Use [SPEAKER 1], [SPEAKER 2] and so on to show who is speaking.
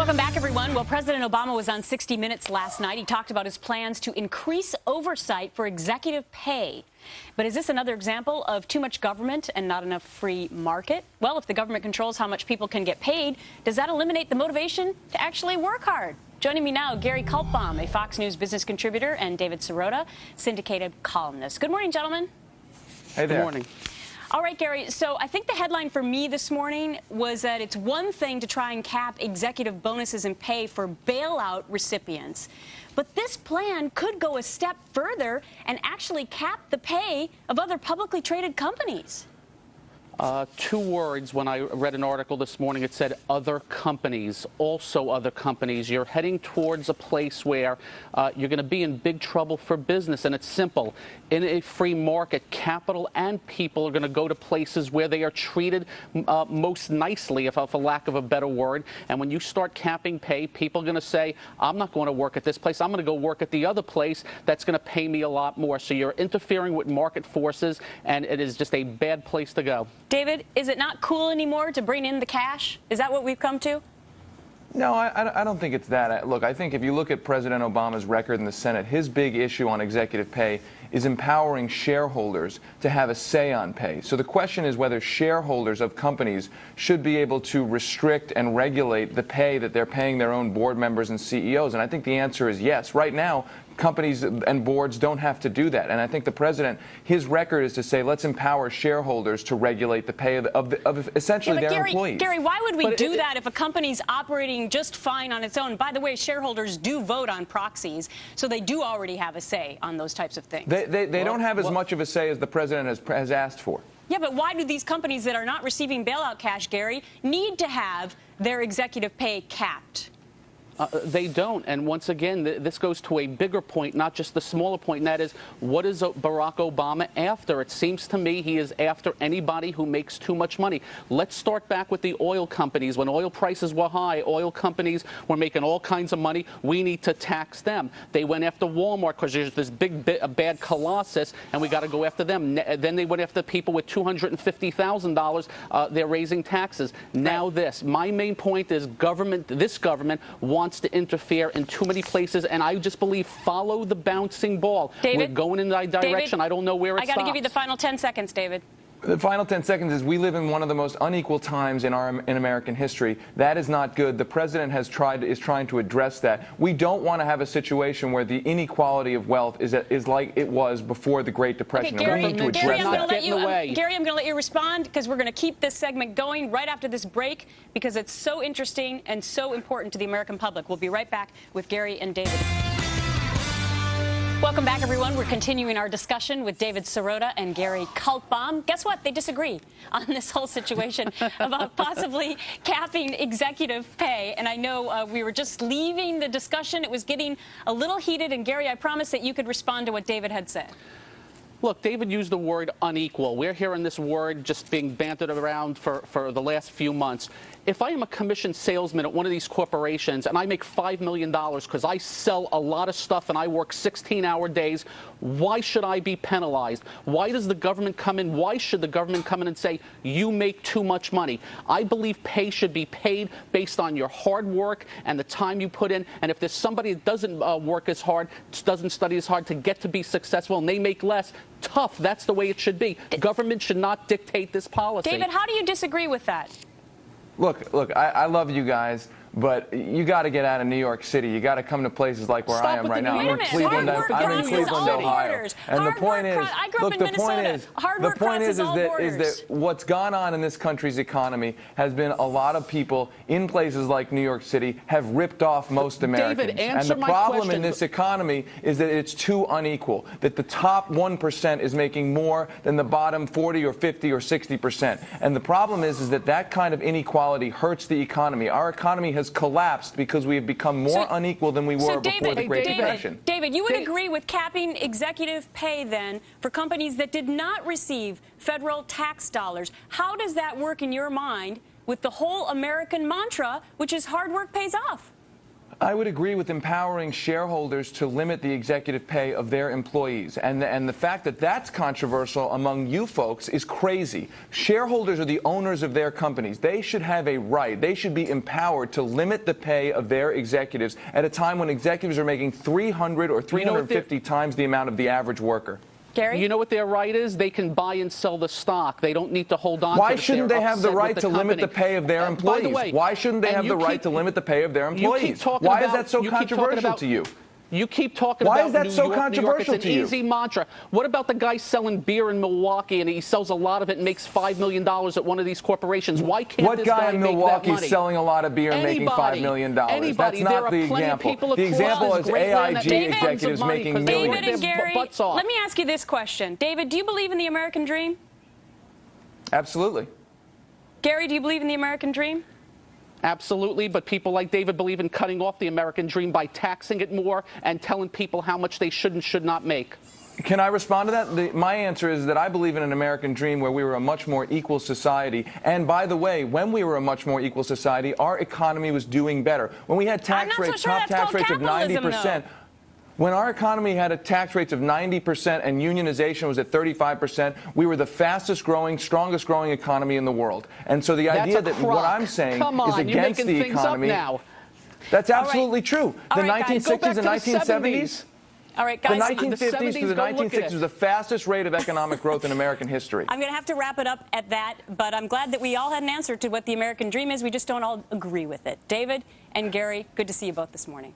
[SPEAKER 1] Welcome back, everyone. Well, President Obama was on 60 Minutes last night. He talked about his plans to increase oversight for executive pay. But is this another example of too much government and not enough free market? Well, if the government controls how much people can get paid, does that eliminate the motivation to actually work hard? Joining me now, Gary Kaltbaum, a Fox News business contributor, and David Sirota, syndicated columnist. Good morning, gentlemen.
[SPEAKER 2] Hey there.
[SPEAKER 3] Good morning.
[SPEAKER 1] All right, Gary, so I think the headline for me this morning was that it's one thing to try and cap executive bonuses and pay for bailout recipients, but this plan could go a step further and actually cap the pay of other publicly traded companies.
[SPEAKER 3] Two words. When I read an article this morning, it said other companies, also other companies. You're heading towards a place where you're going to be in big trouble for business, and it's simple. In a free market, capital and people are going to go to places where they are treated most nicely, if for lack of a better word. And when you start capping pay, people are going to say, I'm not going to work at this place. I'm going to go work at the other place that's going to pay me a lot more. So you're interfering with market forces, and it is just a bad place to go.
[SPEAKER 1] David, is it not cool anymore to bring in the cash? Is that what we've come to?
[SPEAKER 2] No, I don't think it's that. Look, I think if you look at President Obama's record in the Senate, his big issue on executive pay is empowering shareholders to have a say on pay. So the question is whether shareholders of companies should be able to restrict and regulate the pay that they're paying their own board members and CEOs. And I think the answer is yes. Right now, companies and boards don't have to do that. And I think the president, his record is to say, let's empower shareholders to regulate the pay of essentially their employees.
[SPEAKER 1] Gary, why would we do that if a company's operating just fine on its own? By the way, shareholders do vote on proxies, so they do already have a say on those types of things.
[SPEAKER 2] They don't have as much of a say as the president has asked for.
[SPEAKER 1] Yeah, but why do these companies that are not receiving bailout cash, Gary, need to have their executive pay capped?
[SPEAKER 3] They don't. And once again, this goes to a bigger point, not just the smaller point, and that is, what is Barack Obama after? It seems to me he is after anybody who makes too much money. Let's start back with the oil companies. When oil prices were high, oil companies were making all kinds of money. We need to tax them. They went after Walmart because there's this bad colossus, and we got to go after them. Then they went after people with $250,000. They're raising taxes. Now this. My main point is this government wants to interfere in too many places, and I just believe follow the bouncing ball.
[SPEAKER 1] David,
[SPEAKER 3] we're going in the right direction.
[SPEAKER 1] David,
[SPEAKER 3] I don't know where it stops.
[SPEAKER 1] I got to give you the final 10 seconds, David.
[SPEAKER 2] The final 10 seconds is we live in one of the most unequal times in American history. That is not good. The president is trying to address that. We don't want to have a situation where the inequality of wealth is like it was before the Great Depression.
[SPEAKER 1] Okay, Gary,
[SPEAKER 2] we need to address that.
[SPEAKER 1] Gary, I'm going to let you respond because we're going to keep this segment going right after this break because it's so interesting and so important to the American public. We'll be right back with Gary and David. Welcome back, everyone. We're continuing our discussion with David Sirota and Gary Kaltbaum. Guess what? They disagree on this whole situation about possibly capping executive pay. And I know we were just leaving the discussion. It was getting a little heated. And, Gary, I promised that you could respond to what David had said.
[SPEAKER 3] Look, David used the word unequal. We're hearing this word just being bantered around for the last few months. If I am a commissioned salesman at one of these corporations and I make $5 million because I sell a lot of stuff and I work 16-hour days, why should I be penalized? Why does the government come in? Why should the government come in and say, you make too much money? I believe pay should be paid based on your hard work and the time you put in. And if there's somebody that doesn't work as hard, doesn't study as hard to get to be successful, and they make less, tough. That's the way it should be. Government should not dictate this policy.
[SPEAKER 1] David, how do you disagree with that?
[SPEAKER 2] Look, I love you guys, but you got to get out of New York City. You got to come to places like where I am right now. I'm in Cleveland, Ohio. And the point is, look, the point is that what's gone on in this country's economy has been a lot of people in places like New York City have ripped off most Americans.
[SPEAKER 3] David,
[SPEAKER 2] and the problem in this economy is that it's too unequal, that the top 1% is making more than the bottom 40 or 50 or 60%. And the problem is that kind of inequality hurts the economy. Our economy has collapsed because we have become more unequal than we were before the Great Depression.
[SPEAKER 1] David, you would agree with capping executive pay then for companies that did not receive federal tax dollars. How does that work in your mind with the whole American mantra, which is hard work pays off?
[SPEAKER 2] I would agree with empowering shareholders to limit the executive pay of their employees. And the fact that that's controversial among you folks is crazy. Shareholders are the owners of their companies. They should have a right. They should be empowered to limit the pay of their executives at a time when executives are making 300 or 350 times the amount of the average worker.
[SPEAKER 1] Gary?
[SPEAKER 3] You know what their right is? They can buy and sell the stock. They don't need to hold on to it.
[SPEAKER 2] Why shouldn't they have the right to limit the pay of their employees?
[SPEAKER 3] By the way,
[SPEAKER 2] why shouldn't they have the right to limit the pay of their employees? Why is that so controversial to you?
[SPEAKER 3] You keep talking
[SPEAKER 2] Why
[SPEAKER 3] about
[SPEAKER 2] is that so controversial
[SPEAKER 3] to you? It's an easy mantra. What about the guy selling beer in Milwaukee and he sells a lot of it and makes $5 million at one of these corporations? Why can't this guy
[SPEAKER 2] in
[SPEAKER 3] make that
[SPEAKER 2] Milwaukee
[SPEAKER 3] money?
[SPEAKER 2] selling a lot of beer and making $5 million? That's not the example. The example is AIG executives making millions.
[SPEAKER 1] David and Gary, let me ask you this question. David, do you believe in the American dream?
[SPEAKER 2] Absolutely.
[SPEAKER 1] Gary, do you believe in the American dream?
[SPEAKER 3] Absolutely, but people like David believe in cutting off the American dream by taxing it more and telling people how much they should and should not make.
[SPEAKER 2] Can I respond to that? My answer is that I believe in an American dream where we were a much more equal society. And by the way, when we were a much more equal society, our economy was doing better. When we had top tax rates of 90%, when our economy had a tax rates of 90% and unionization was at 35%, we were the fastest growing, strongest growing economy in the world. And so the idea that what I'm saying is against the economy, that's absolutely true. The 1960s and 1970s,
[SPEAKER 1] all right, guys.
[SPEAKER 2] The 1950s to the 1960s was the fastest rate of economic growth in American history.
[SPEAKER 1] I'm going to have to wrap it up at that, but I'm glad that we all had an answer to what the American dream is. We just don't all agree with it. David and Gary, good to see you both this morning.